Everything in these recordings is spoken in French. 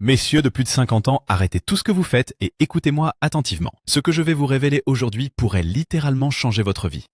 Messieurs de plus de 50 ans, arrêtez tout ce que vous faites et écoutez-moi attentivement. Ce que je vais vous révéler aujourd'hui pourrait littéralement changer votre vie.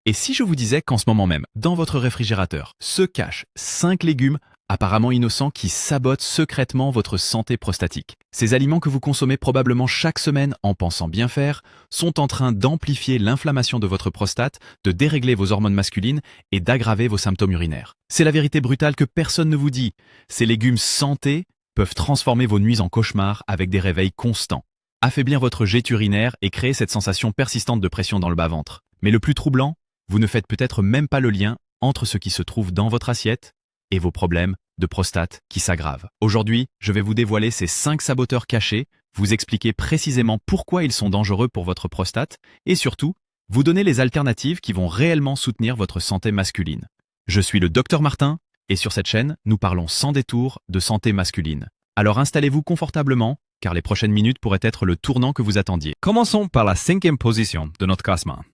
Et si je vous disais qu'en ce moment même, dans votre réfrigérateur, se cachent 5 légumes apparemment innocents qui sabotent secrètement votre santé prostatique. Ces aliments que vous consommez probablement chaque semaine en pensant bien faire sont en train d'amplifier l'inflammation de votre prostate, de dérégler vos hormones masculines et d'aggraver vos symptômes urinaires. C'est la vérité brutale que personne ne vous dit. Ces légumes santé peuvent transformer vos nuits en cauchemars avec des réveils constants, affaiblir votre jet urinaire et créer cette sensation persistante de pression dans le bas-ventre. Mais le plus troublant, vous ne faites peut-être même pas le lien entre ce qui se trouve dans votre assiette et vos problèmes de prostate qui s'aggravent. Aujourd'hui, je vais vous dévoiler ces 5 saboteurs cachés, vous expliquer précisément pourquoi ils sont dangereux pour votre prostate et surtout, vous donner les alternatives qui vont réellement soutenir votre santé masculine. Je suis le Dr Martin et sur cette chaîne, nous parlons sans détour de santé masculine. Alors installez-vous confortablement, car les prochaines minutes pourraient être le tournant que vous attendiez. Commençons par la 5e position de notre classement.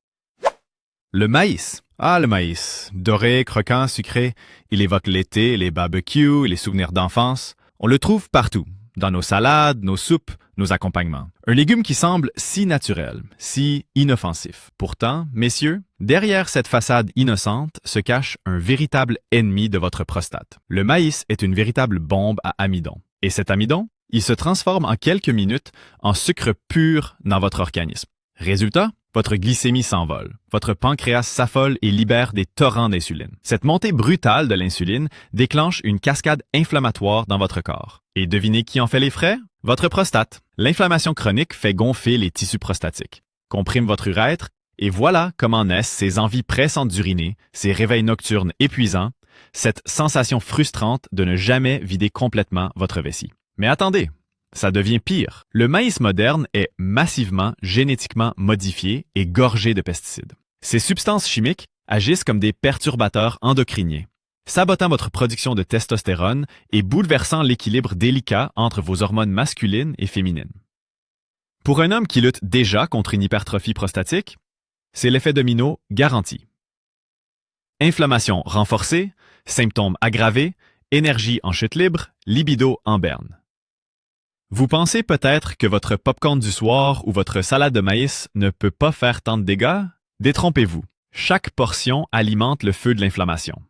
Le maïs. Ah, le maïs. Doré, croquant, sucré. Il évoque l'été, les barbecues et les souvenirs d'enfance. On le trouve partout, dans nos salades, nos soupes, nos accompagnements. Un légume qui semble si naturel, si inoffensif. Pourtant, messieurs, derrière cette façade innocente se cache un véritable ennemi de votre prostate. Le maïs est une véritable bombe à amidon. Et cet amidon, il se transforme en quelques minutes en sucre pur dans votre organisme. Résultat, votre glycémie s'envole, votre pancréas s'affole et libère des torrents d'insuline. Cette montée brutale de l'insuline déclenche une cascade inflammatoire dans votre corps. Et devinez qui en fait les frais? Votre prostate. L'inflammation chronique fait gonfler les tissus prostatiques, comprime votre urètre, et voilà comment naissent ces envies pressantes d'uriner, ces réveils nocturnes épuisants, cette sensation frustrante de ne jamais vider complètement votre vessie. Mais attendez! Ça devient pire. Le maïs moderne est massivement génétiquement modifié et gorgé de pesticides. Ces substances chimiques agissent comme des perturbateurs endocriniens, sabotant votre production de testostérone et bouleversant l'équilibre délicat entre vos hormones masculines et féminines. Pour un homme qui lutte déjà contre une hypertrophie prostatique, c'est l'effet domino garanti. Inflammation renforcée, symptômes aggravés, énergie en chute libre, libido en berne. Vous pensez peut-être que votre popcorn du soir ou votre salade de maïs ne peut pas faire tant de dégâts? Détrompez-vous. Chaque portion alimente le feu de l'inflammation.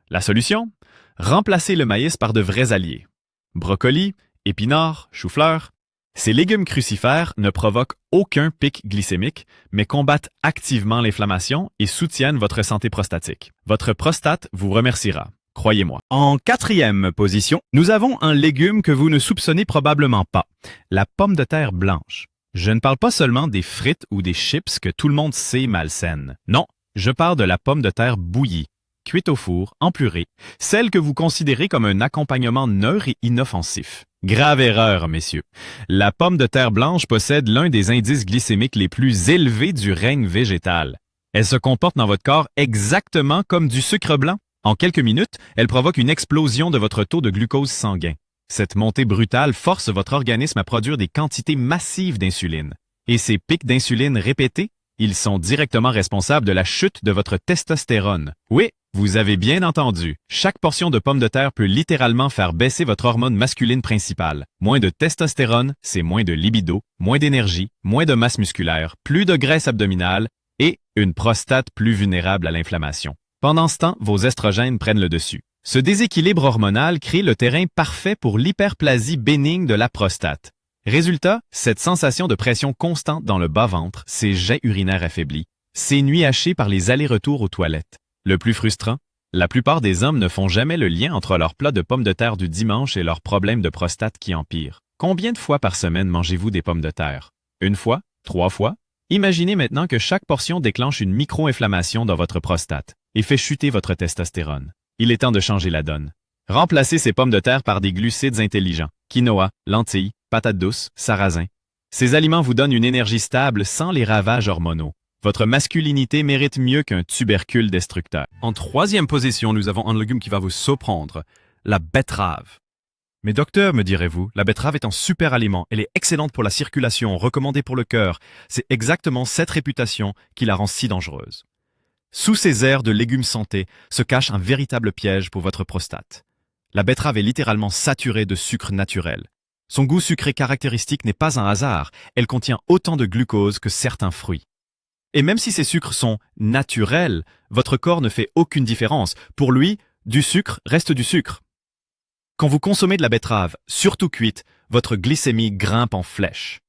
La solution? Remplacez le maïs par de vrais alliés. Brocoli, épinards, chou-fleur. Ces légumes crucifères ne provoquent aucun pic glycémique, mais combattent activement l'inflammation et soutiennent votre santé prostatique. Votre prostate vous remerciera. Croyez-moi. En 4e position, nous avons un légume que vous ne soupçonnez probablement pas, la pomme de terre blanche. Je ne parle pas seulement des frites ou des chips que tout le monde sait malsaines. Non, je parle de la pomme de terre bouillie, cuite au four, en purée, celle que vous considérez comme un accompagnement neutre et inoffensif. Grave erreur, messieurs. La pomme de terre blanche possède l'un des indices glycémiques les plus élevés du règne végétal. Elle se comporte dans votre corps exactement comme du sucre blanc. En quelques minutes, elle provoque une explosion de votre taux de glucose sanguin. Cette montée brutale force votre organisme à produire des quantités massives d'insuline. Et ces pics d'insuline répétés, ils sont directement responsables de la chute de votre testostérone. Oui, vous avez bien entendu. Chaque portion de pomme de terre peut littéralement faire baisser votre hormone masculine principale. Moins de testostérone, c'est moins de libido, moins d'énergie, moins de masse musculaire, plus de graisse abdominale et une prostate plus vulnérable à l'inflammation. Pendant ce temps, vos estrogènes prennent le dessus. Ce déséquilibre hormonal crée le terrain parfait pour l'hyperplasie bénigne de la prostate. Résultat, cette sensation de pression constante dans le bas-ventre, ces jets urinaires affaiblis, ces nuits hachées par les allers-retours aux toilettes. Le plus frustrant, la plupart des hommes ne font jamais le lien entre leur plat de pommes de terre du dimanche et leurs problèmes de prostate qui empirent. Combien de fois par semaine mangez-vous des pommes de terre? 1 fois? 3 fois? Imaginez maintenant que chaque portion déclenche une micro-inflammation dans votre prostate et fait chuter votre testostérone. Il est temps de changer la donne. Remplacez ces pommes de terre par des glucides intelligents, quinoa, lentilles, patates douces, sarrasin. Ces aliments vous donnent une énergie stable sans les ravages hormonaux. Votre masculinité mérite mieux qu'un tubercule destructeur. En 3e position, nous avons un légume qui va vous surprendre, la betterave. Mais docteur, me direz-vous, la betterave est un super aliment. Elle est excellente pour la circulation, recommandée pour le cœur. C'est exactement cette réputation qui la rend si dangereuse. Sous ces airs de légumes santé se cache un véritable piège pour votre prostate. La betterave est littéralement saturée de sucre naturel. Son goût sucré caractéristique n'est pas un hasard, elle contient autant de glucose que certains fruits. Et même si ces sucres sont naturels, votre corps ne fait aucune différence. Pour lui, du sucre reste du sucre. Quand vous consommez de la betterave, surtout cuite, votre glycémie grimpe en flèche.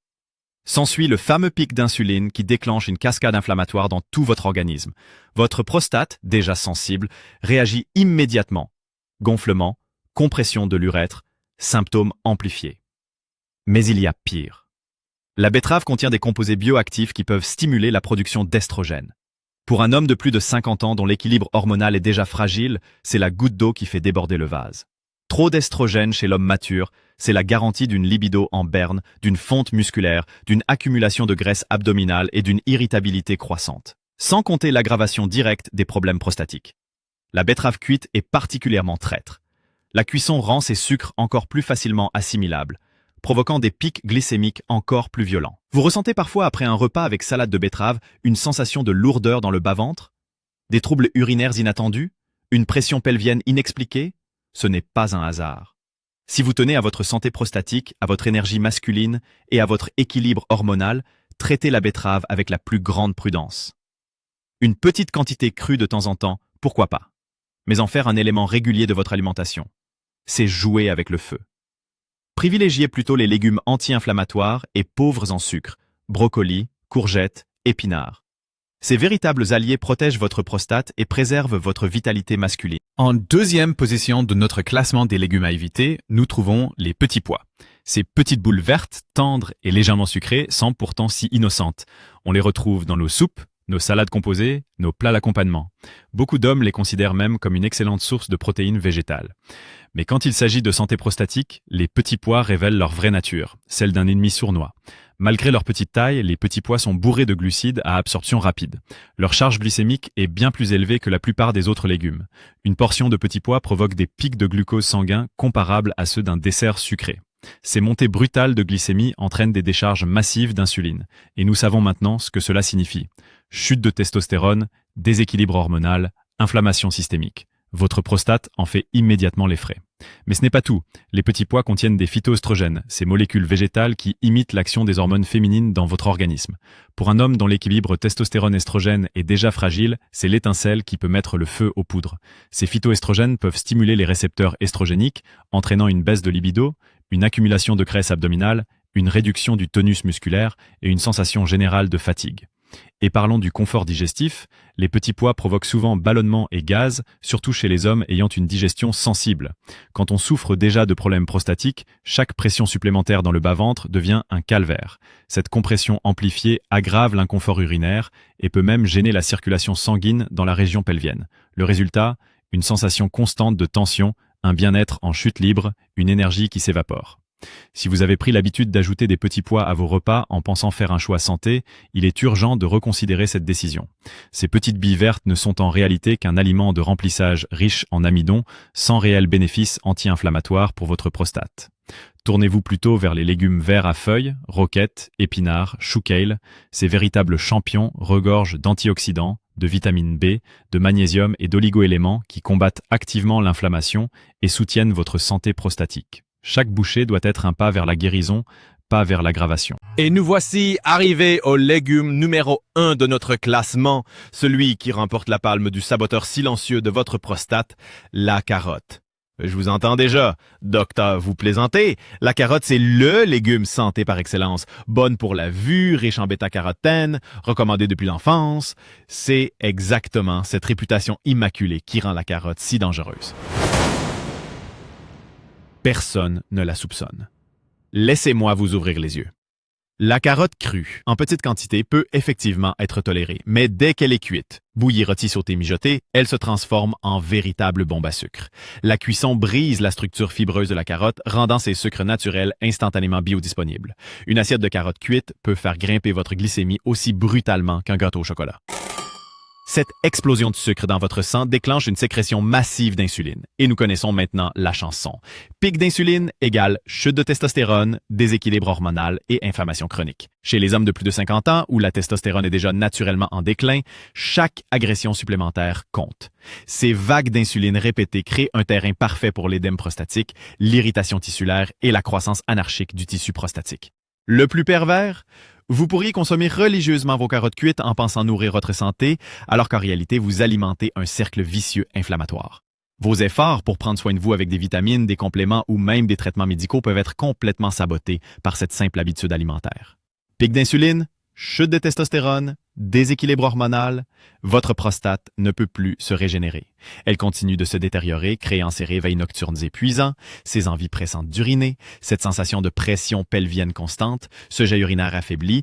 S'ensuit le fameux pic d'insuline qui déclenche une cascade inflammatoire dans tout votre organisme. Votre prostate, déjà sensible, réagit immédiatement. Gonflement, compression de l'urètre, symptômes amplifiés. Mais il y a pire. La betterave contient des composés bioactifs qui peuvent stimuler la production d'estrogène. Pour un homme de plus de 50 ans dont l'équilibre hormonal est déjà fragile, c'est la goutte d'eau qui fait déborder le vase. Trop d'estrogène chez l'homme mature, c'est la garantie d'une libido en berne, d'une fonte musculaire, d'une accumulation de graisse abdominale et d'une irritabilité croissante. Sans compter l'aggravation directe des problèmes prostatiques. La betterave cuite est particulièrement traître. La cuisson rend ces sucres encore plus facilement assimilables, provoquant des pics glycémiques encore plus violents. Vous ressentez parfois après un repas avec salade de betterave une sensation de lourdeur dans le bas-ventre? Des troubles urinaires inattendus? Une pression pelvienne inexpliquée? Ce n'est pas un hasard. Si vous tenez à votre santé prostatique, à votre énergie masculine et à votre équilibre hormonal, traitez la betterave avec la plus grande prudence. Une petite quantité crue de temps en temps, pourquoi pas? Mais en faire un élément régulier de votre alimentation. C'est jouer avec le feu. Privilégiez plutôt les légumes anti-inflammatoires et pauvres en sucre, brocolis, courgettes, épinards. Ces véritables alliés protègent votre prostate et préservent votre vitalité masculine. En deuxième position de notre classement des légumes à éviter, nous trouvons les petits pois. Ces petites boules vertes, tendres et légèrement sucrées sont pourtant si innocentes. On les retrouve dans nos soupes, nos salades composées, nos plats d'accompagnement. Beaucoup d'hommes les considèrent même comme une excellente source de protéines végétales. Mais quand il s'agit de santé prostatique, les petits pois révèlent leur vraie nature, celle d'un ennemi sournois. Malgré leur petite taille, les petits pois sont bourrés de glucides à absorption rapide. Leur charge glycémique est bien plus élevée que la plupart des autres légumes. Une portion de petits pois provoque des pics de glucose sanguin comparables à ceux d'un dessert sucré. Ces montées brutales de glycémie entraînent des décharges massives d'insuline. Et nous savons maintenant ce que cela signifie. Chute de testostérone, déséquilibre hormonal, inflammation systémique. Votre prostate en fait immédiatement les frais. Mais ce n'est pas tout. Les petits pois contiennent des phytoestrogènes, ces molécules végétales qui imitent l'action des hormones féminines dans votre organisme. Pour un homme dont l'équilibre testostérone-estrogène est déjà fragile, c'est l'étincelle qui peut mettre le feu aux poudres. Ces phytoestrogènes peuvent stimuler les récepteurs estrogéniques, entraînant une baisse de libido, une accumulation de graisse abdominale, une réduction du tonus musculaire et une sensation générale de fatigue. Et parlons du confort digestif, les petits pois provoquent souvent ballonnement et gaz, surtout chez les hommes ayant une digestion sensible. Quand on souffre déjà de problèmes prostatiques, chaque pression supplémentaire dans le bas-ventre devient un calvaire. Cette compression amplifiée aggrave l'inconfort urinaire et peut même gêner la circulation sanguine dans la région pelvienne. Le résultat, une sensation constante de tension, un bien-être en chute libre, une énergie qui s'évapore. Si vous avez pris l'habitude d'ajouter des petits pois à vos repas en pensant faire un choix santé, il est urgent de reconsidérer cette décision. Ces petites billes vertes ne sont en réalité qu'un aliment de remplissage riche en amidon, sans réel bénéfice anti-inflammatoire pour votre prostate. Tournez-vous plutôt vers les légumes verts à feuilles, roquettes, épinards, chou kale. Ces véritables champions regorgent d'antioxydants, de vitamine B, de magnésium et d'oligo-éléments qui combattent activement l'inflammation et soutiennent votre santé prostatique. Chaque bouchée doit être un pas vers la guérison, pas vers l'aggravation. Et nous voici arrivés au légume numéro 1 de notre classement, celui qui remporte la palme du saboteur silencieux de votre prostate, la carotte. Je vous entends déjà, docteur, vous plaisantez. La carotte, c'est le légume santé par excellence. Bonne pour la vue, riche en bêta-carotène, recommandée depuis l'enfance. C'est exactement cette réputation immaculée qui rend la carotte si dangereuse. Personne ne la soupçonne. Laissez-moi vous ouvrir les yeux. La carotte crue, en petite quantité, peut effectivement être tolérée, mais dès qu'elle est cuite, bouillie, rôtie, sautée, mijotée, elle se transforme en véritable bombe à sucre. La cuisson brise la structure fibreuse de la carotte, rendant ses sucres naturels instantanément biodisponibles. Une assiette de carottes cuites peut faire grimper votre glycémie aussi brutalement qu'un gâteau au chocolat. Cette explosion de sucre dans votre sang déclenche une sécrétion massive d'insuline. Et nous connaissons maintenant la chanson. Pic d'insuline égale chute de testostérone, déséquilibre hormonal et inflammation chronique. Chez les hommes de plus de 50 ans, où la testostérone est déjà naturellement en déclin, chaque agression supplémentaire compte. Ces vagues d'insuline répétées créent un terrain parfait pour l'édème prostatique, l'irritation tissulaire et la croissance anarchique du tissu prostatique. Le plus pervers? Vous pourriez consommer religieusement vos carottes cuites en pensant nourrir votre santé, alors qu'en réalité, vous alimentez un cercle vicieux inflammatoire. Vos efforts pour prendre soin de vous avec des vitamines, des compléments ou même des traitements médicaux peuvent être complètement sabotés par cette simple habitude alimentaire. Pic d'insuline, chute de testostérone, déséquilibre hormonal, votre prostate ne peut plus se régénérer. Elle continue de se détériorer, créant ces réveils nocturnes épuisants, ces envies pressantes d'uriner, cette sensation de pression pelvienne constante, ce jet urinaire affaibli,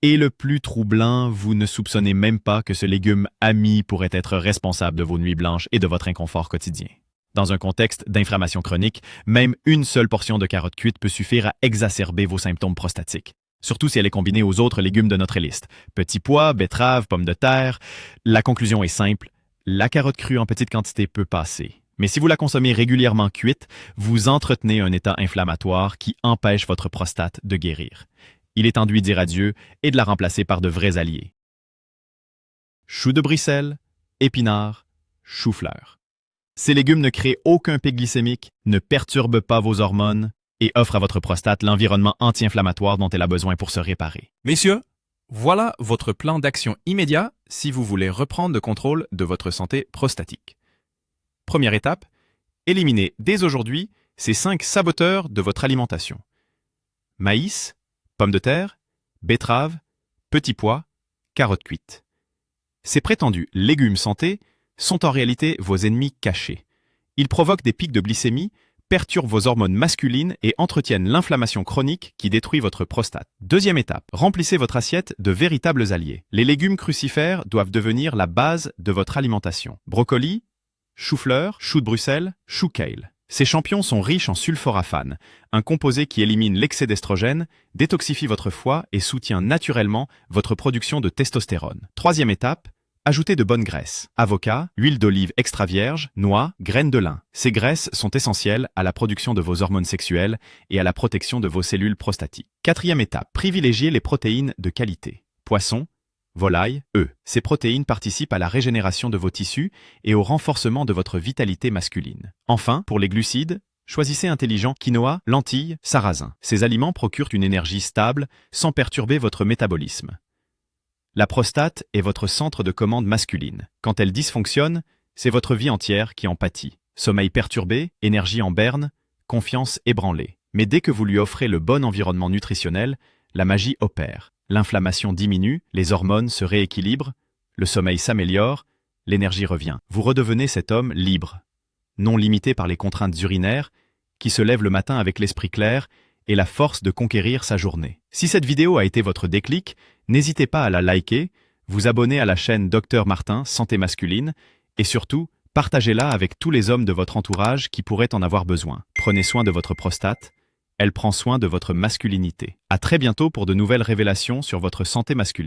et le plus troublant, vous ne soupçonnez même pas que ce légume ami pourrait être responsable de vos nuits blanches et de votre inconfort quotidien. Dans un contexte d'inflammation chronique, même une seule portion de carottes cuites peut suffire à exacerber vos symptômes prostatiques. Surtout si elle est combinée aux autres légumes de notre liste. Petits pois, betteraves, pommes de terre. La conclusion est simple, la carotte crue en petite quantité peut passer. Mais si vous la consommez régulièrement cuite, vous entretenez un état inflammatoire qui empêche votre prostate de guérir. Il est temps de lui dire adieu et de la remplacer par de vrais alliés. Choux de Bruxelles, épinards, chou-fleur. Ces légumes ne créent aucun pic glycémique, ne perturbent pas vos hormones, et offre à votre prostate l'environnement anti-inflammatoire dont elle a besoin pour se réparer. Messieurs, voilà votre plan d'action immédiat si vous voulez reprendre le contrôle de votre santé prostatique. Première étape, éliminez dès aujourd'hui ces 5 saboteurs de votre alimentation. Maïs, pommes de terre, betteraves, petits pois, carottes cuites. Ces prétendus légumes santé sont en réalité vos ennemis cachés. Ils provoquent des pics de glycémie, perturbent vos hormones masculines et entretiennent l'inflammation chronique qui détruit votre prostate. Deuxième étape, remplissez votre assiette de véritables alliés. Les légumes crucifères doivent devenir la base de votre alimentation. Brocoli, chou-fleur, chou de Bruxelles, chou kale. Ces champignons sont riches en sulforaphane, un composé qui élimine l'excès d'estrogène, détoxifie votre foie et soutient naturellement votre production de testostérone. Troisième étape, ajoutez de bonnes graisses. Avocat, huile d'olive extra vierge, noix, graines de lin. Ces graisses sont essentielles à la production de vos hormones sexuelles et à la protection de vos cellules prostatiques. Quatrième étape, privilégiez les protéines de qualité. Poisson, volaille, œufs. Ces protéines participent à la régénération de vos tissus et au renforcement de votre vitalité masculine. Enfin, pour les glucides, choisissez intelligent quinoa, lentilles, sarrasin. Ces aliments procurent une énergie stable sans perturber votre métabolisme. La prostate est votre centre de commande masculine. Quand elle dysfonctionne, c'est votre vie entière qui en pâtit. Sommeil perturbé, énergie en berne, confiance ébranlée. Mais dès que vous lui offrez le bon environnement nutritionnel, la magie opère. L'inflammation diminue, les hormones se rééquilibrent, le sommeil s'améliore, l'énergie revient. Vous redevenez cet homme libre, non limité par les contraintes urinaires, qui se lève le matin avec l'esprit clair et la force de conquérir sa journée. Si cette vidéo a été votre déclic, n'hésitez pas à la liker, vous abonner à la chaîne Dr Martin Santé Masculine et surtout, partagez-la avec tous les hommes de votre entourage qui pourraient en avoir besoin. Prenez soin de votre prostate, elle prend soin de votre masculinité. À très bientôt pour de nouvelles révélations sur votre santé masculine.